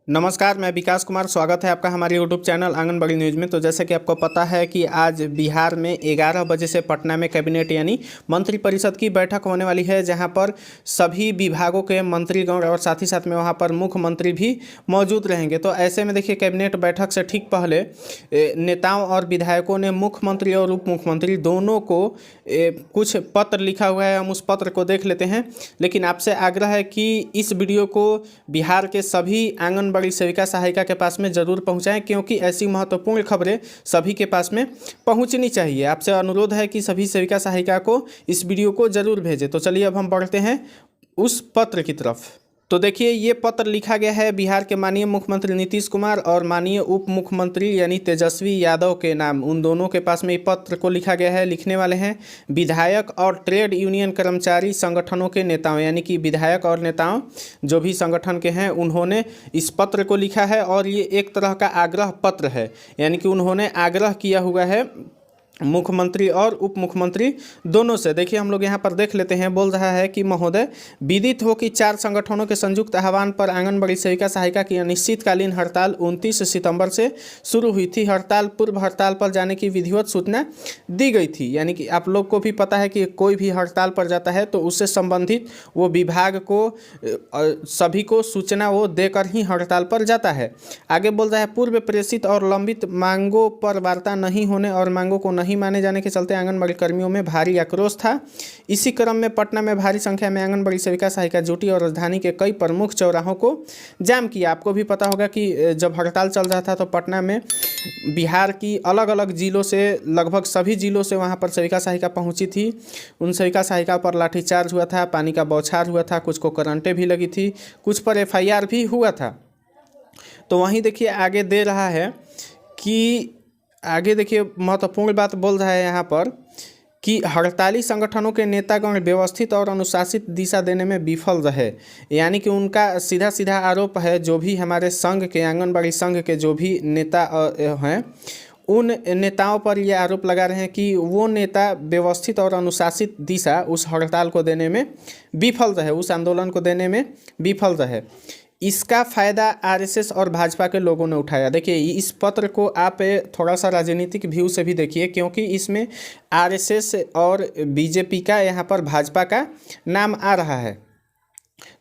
नमस्कार, मैं विकास कुमार। स्वागत है आपका हमारे यूट्यूब चैनल आंगनबाड़ी न्यूज़ में। तो जैसा कि आपको पता है कि आज बिहार में 11 बजे से पटना में कैबिनेट यानी मंत्रिपरिषद की बैठक होने वाली है, जहां पर सभी विभागों के मंत्रीगण और साथ ही साथ में वहां पर मुख्यमंत्री भी मौजूद रहेंगे। तो ऐसे में देखिए, कैबिनेट बैठक से ठीक पहले नेताओं और विधायकों ने मुख्यमंत्री और उप मुख्यमंत्री दोनों को कुछ पत्र लिखा हुआ है। हम उस पत्र को देख लेते हैं, लेकिन आपसे आग्रह है कि इस वीडियो को बिहार के सभी आंगनबाड़ी सेविका सहायिका के पास में ज़रूर पहुंचाएं, क्योंकि ऐसी महत्वपूर्ण खबरें सभी के पास में पहुंचनी चाहिए। आपसे अनुरोध है कि सभी सेविका सहायिका को इस वीडियो को ज़रूर भेजें। तो चलिए अब हम बढ़ते हैं उस पत्र की तरफ। तो देखिए, ये पत्र लिखा गया है बिहार के माननीय मुख्यमंत्री नीतीश कुमार और माननीय उप मुख्यमंत्री यानी तेजस्वी यादव के नाम। उन दोनों के पास में ये पत्र को लिखा गया है। लिखने वाले हैं विधायक और ट्रेड यूनियन कर्मचारी संगठनों के नेताओं, यानी कि विधायक और नेताओं जो भी संगठन के हैं, उन्होंने इस पत्र को लिखा है। और ये एक तरह का आग्रह पत्र है, यानी कि उन्होंने आग्रह किया हुआ है मुख्यमंत्री और उप मुख्यमंत्री दोनों से। देखिए, हम लोग यहाँ पर देख लेते हैं। बोल रहा है कि महोदय, विदित हो कि 4 संगठनों के संयुक्त आह्वान पर आंगनबाड़ी सेविका सहायिका की अनिश्चितकालीन हड़ताल 29 सितंबर से शुरू हुई थी। हड़ताल पूर्व हड़ताल पर जाने की विधिवत सूचना दी गई थी। यानी कि आप लोग को भी पता है कि कोई भी हड़ताल पर जाता है तो उससे संबंधित वो विभाग को सभी को सूचना वो देकर ही हड़ताल पर जाता है। आगे बोल रहा है, पूर्व प्रेषित और लंबित मांगों पर वार्ता नहीं होने और मांगों को नहीं माने जाने के चलते आंगनबाड़ी कर्मियों में भारी आक्रोश था। इसी क्रम में पटना में भारी संख्या में आंगनबाड़ी सेविका सहायिका जुटी और राजधानी के कई प्रमुख चौराहों को जाम किया। आपको भी पता होगा कि जब हड़ताल चल रहा था तो पटना में बिहार की अलग अलग जिलों से, लगभग सभी जिलों से वहां पर सेविका सहायिका पहुंची थी। उन सेविका सहायिका पर लाठीचार्ज हुआ था, पानी का बौछार हुआ था, कुछ को करंटें भी लगी थी, कुछ पर FIR भी हुआ था। तो वहीं देखिए आगे दे रहा है कि आगे देखिए महत्वपूर्ण बात बोल रहा है यहाँ पर कि हड़ताली संगठनों के नेतागण व्यवस्थित और अनुशासित दिशा देने में विफल रहे। यानी कि उनका सीधा सीधा आरोप है, जो भी हमारे संघ के, आंगनबाड़ी संघ के जो भी नेता हैं, उन नेताओं पर यह आरोप लगा रहे हैं कि वो नेता व्यवस्थित और अनुशासित दिशा उस हड़ताल को देने में विफल रहे, उस आंदोलन को देने में विफल रहे। इसका फ़ायदा RSS और भाजपा के लोगों ने उठाया। देखिए, इस पत्र को आप थोड़ा सा राजनीतिक व्यू से भी देखिए, क्योंकि इसमें RSS और BJP का, यहाँ पर भाजपा का नाम आ रहा है।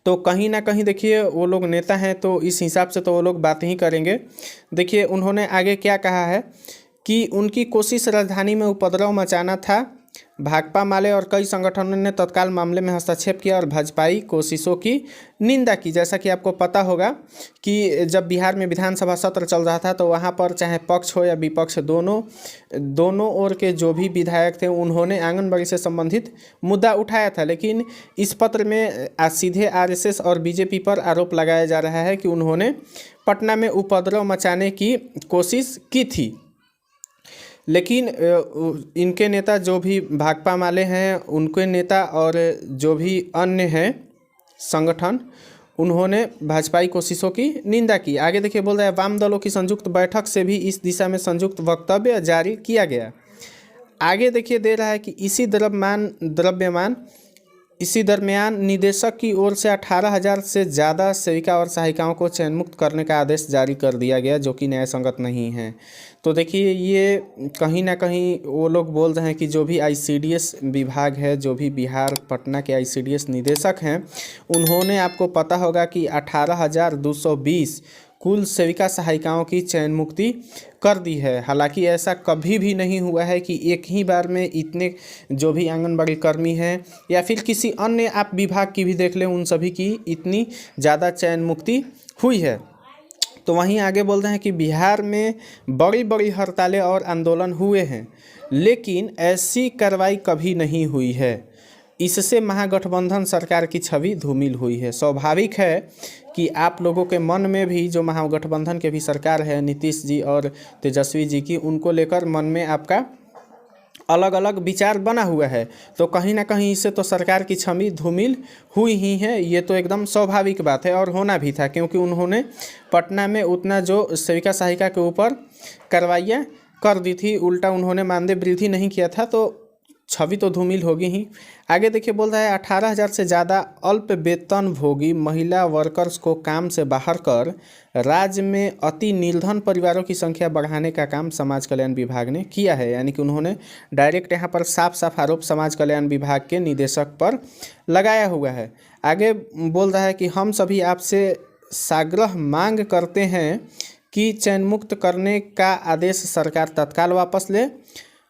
तो कहीं ना कहीं देखिए, वो लोग नेता हैं तो इस हिसाब से तो वो लोग बात ही करेंगे। देखिए, उन्होंने आगे क्या कहा है कि उनकी कोशिश राजधानी में उपद्रव मचाना था। भाकपा माले और कई संगठनों ने तत्काल मामले में हस्तक्षेप किया और भाजपाई कोशिशों की निंदा की। जैसा कि आपको पता होगा कि जब बिहार में विधानसभा सत्र चल रहा था तो वहां पर चाहे पक्ष हो या विपक्ष, दोनों ओर के जो भी विधायक थे, उन्होंने आंगनबाड़ी से संबंधित मुद्दा उठाया था। लेकिन इस पत्र में सीधे RSS और BJP पर आरोप लगाया जा रहा है कि उन्होंने पटना में उपद्रव मचाने की कोशिश की थी। लेकिन इनके नेता जो भी भाकपा माले हैं, उनके नेता और जो भी अन्य हैं संगठन, उन्होंने भाजपाई कोशिशों की निंदा की। आगे देखिए, बोल रहा है वाम दलों की संयुक्त बैठक से भी इस दिशा में संयुक्त वक्तव्य जारी किया गया। आगे देखिए दे रहा है कि इसी दरमियान निदेशक की ओर से 18,000 से ज़्यादा सेविका और सहायिकाओं को चयन मुक्त करने का आदेश जारी कर दिया गया, जो कि न्याय संगत नहीं है। तो देखिए, ये कहीं ना कहीं वो लोग बोल रहे हैं कि जो भी ICDS विभाग है, जो भी बिहार पटना के ICDS निदेशक हैं, उन्होंने, आपको पता होगा कि 18,220 कुल सेविका सहायिकाओं की चयन मुक्ति कर दी है। हालांकि ऐसा कभी भी नहीं हुआ है कि एक ही बार में इतने जो भी आंगनबाड़ी कर्मी हैं या फिर किसी अन्य आप विभाग की भी देख लें, उन सभी की इतनी ज़्यादा चयन मुक्ति हुई है। तो वहीं आगे बोल रहे हैं कि बिहार में बड़ी बड़ी हड़तालें और आंदोलन हुए हैं, लेकिन ऐसी कार्रवाई कभी नहीं हुई है। इससे महागठबंधन सरकार की छवि धूमिल हुई है। स्वाभाविक है कि आप लोगों के मन में भी, जो महागठबंधन के भी सरकार है, नीतीश जी और तेजस्वी जी की, उनको लेकर मन में आपका अलग अलग विचार बना हुआ है। तो कहीं ना कहीं इससे तो सरकार की छवि धूमिल हुई ही है। ये तो एकदम स्वाभाविक बात है और होना भी था, क्योंकि उन्होंने पटना में उतना जो सेविका सहायिका के ऊपर कार्रवाइयाँ कर दी थी, उल्टा उन्होंने मानदेय वृद्धि नहीं किया था। तो छवि तो धूमिल होगी ही। आगे देखिए बोल रहा है 18,000 से ज़्यादा अल्प वेतनभोगी महिला वर्कर्स को काम से बाहर कर राज्य में अति निर्धन परिवारों की संख्या बढ़ाने का काम समाज कल्याण विभाग ने किया है। यानी कि उन्होंने डायरेक्ट यहाँ पर साफ साफ आरोप समाज कल्याण विभाग के निदेशक पर लगाया हुआ है। आगे बोल रहा है कि हम सभी आपसे साग्रह मांग करते हैं कि चयन मुक्त करने का आदेश सरकार तत्काल वापस ले।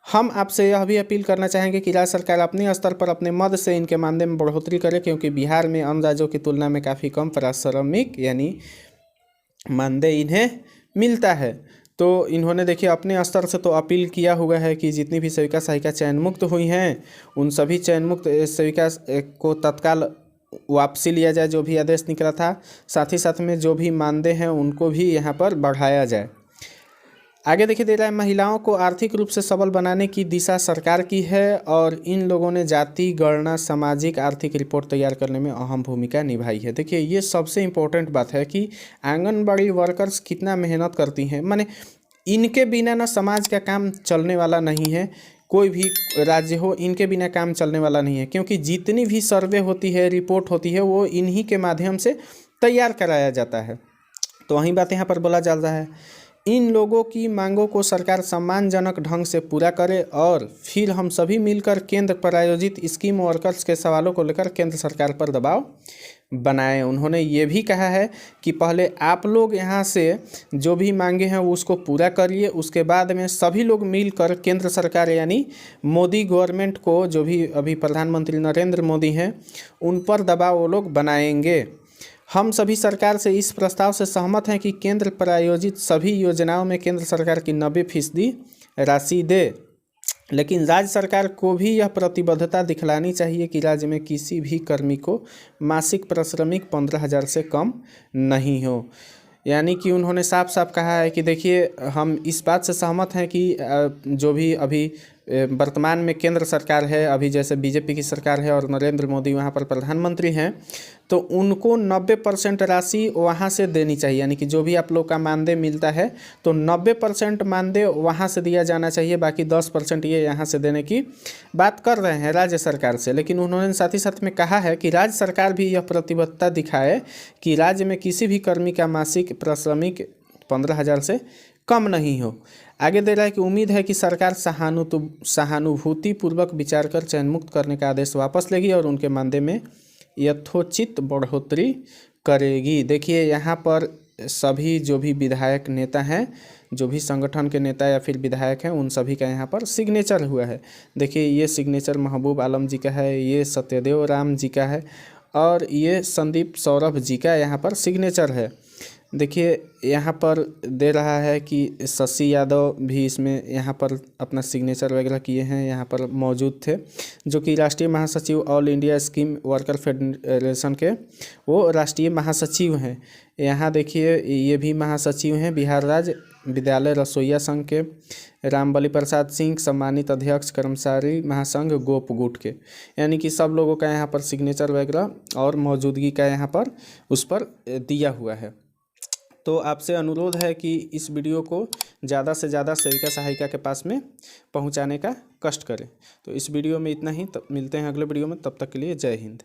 हम आपसे यह भी अपील करना चाहेंगे कि राज्य सरकार अपने स्तर पर अपने मद से इनके मानदेय में बढ़ोतरी करे, क्योंकि बिहार में अन्य राज्यों की तुलना में काफ़ी कम पारिश्रमिक यानी मानदेय इन्हें मिलता है। तो इन्होंने देखिए अपने स्तर से तो अपील किया हुआ है कि जितनी भी सेविका सहायिका चयन मुक्त हुई हैं उन सभी चयन मुक्त सेविका को तत्काल वापसी लिया जाए जो भी आदेश निकला था। साथ ही साथ में जो भी मानदेय हैं उनको भी यहाँ पर बढ़ाया जाए। आगे देखिए दे रहा है महिलाओं को आर्थिक रूप से सबल बनाने की दिशा सरकार की है और इन लोगों ने जाति गणना सामाजिक आर्थिक रिपोर्ट तैयार करने में अहम भूमिका निभाई है। देखिए ये सबसे इम्पोर्टेंट बात है कि आंगनबाड़ी वर्कर्स कितना मेहनत करती हैं, माने इनके बिना ना समाज का काम चलने वाला नहीं है। कोई भी राज्य हो इनके बिना काम चलने वाला नहीं है, क्योंकि जितनी भी सर्वे होती है रिपोर्ट होती है वो इन्हीं के माध्यम से तैयार कराया जाता है। तो वही बात यहाँ पर बोला जा रहा है, इन लोगों की मांगों को सरकार सम्मानजनक ढंग से पूरा करे और फिर हम सभी मिलकर केंद्र प्रायोजित स्कीम वर्कर्स के सवालों को लेकर केंद्र सरकार पर दबाव बनाएं। उन्होंने ये भी कहा है कि पहले आप लोग यहाँ से जो भी मांगे हैं वो उसको पूरा करिए, उसके बाद में सभी लोग मिलकर केंद्र सरकार यानी मोदी गवर्नमेंट को, जो भी अभी प्रधानमंत्री नरेंद्र मोदी हैं, उन पर दबाव वो लोग बनाएंगे। हम सभी सरकार से इस प्रस्ताव से सहमत हैं कि केंद्र प्रायोजित सभी योजनाओं में केंद्र सरकार की 90% राशि दे, लेकिन राज्य सरकार को भी यह प्रतिबद्धता दिखलानी चाहिए कि राज्य में किसी भी कर्मी को मासिक पारिश्रमिक 15,000 से कम नहीं हो। यानी कि उन्होंने साफ साफ कहा है कि देखिए हम इस बात से सहमत हैं कि जो भी अभी वर्तमान में केंद्र सरकार है, अभी जैसे बीजेपी की सरकार है और नरेंद्र मोदी वहाँ पर प्रधानमंत्री हैं, तो उनको 90% राशि वहाँ से देनी चाहिए। यानी कि जो भी आप लोग का मानदेय मिलता है तो 90% मानदेय वहाँ से दिया जाना चाहिए, बाकी 10% ये यहाँ से देने की बात कर रहे हैं राज्य सरकार से। लेकिन उन्होंने साथ ही साथ में कहा है कि राज्य सरकार भी यह प्रतिबद्धता दिखाए कि राज्य में किसी भी कर्मी का मासिक पारिश्रमिक 15,000 से कम नहीं हो। आगे दे रहा है कि उम्मीद है कि सरकार सहानुभूतिपूर्वक विचार कर चयन मुक्त करने का आदेश वापस लेगी और उनके मानदेय में यथोचित बढ़ोतरी करेगी। देखिए यहाँ पर सभी जो भी विधायक नेता हैं, जो भी संगठन के नेता या फिर विधायक हैं, उन सभी का यहाँ पर सिग्नेचर हुआ है। देखिए ये सिग्नेचर महबूब आलम जी का है, ये सत्यदेव राम जी का है और ये संदीप सौरभ जी का यहाँ पर सिग्नेचर है। देखिए यहाँ पर दे रहा है कि शशि यादव भी इसमें यहाँ पर अपना सिग्नेचर वगैरह किए हैं, यहाँ पर मौजूद थे, जो कि राष्ट्रीय महासचिव all India scheme worker federation के वो राष्ट्रीय महासचिव हैं। यहाँ देखिए ये भी महासचिव हैं बिहार राज्य विद्यालय रसोइया संघ के रामबली प्रसाद सिंह, सम्मानित अध्यक्ष कर्मचारी महासंघ गोप गुट के। यानी कि सब लोगों का यहाँ पर सिग्नेचर वगैरह और मौजूदगी का यहाँ पर उस पर दिया हुआ है। तो आपसे अनुरोध है कि इस वीडियो को ज़्यादा से ज़्यादा सेविका सहायिका के पास में पहुंचाने का कष्ट करें। तो इस वीडियो में इतना ही, तब मिलते हैं अगले वीडियो में, तब तक के लिए जय हिंद।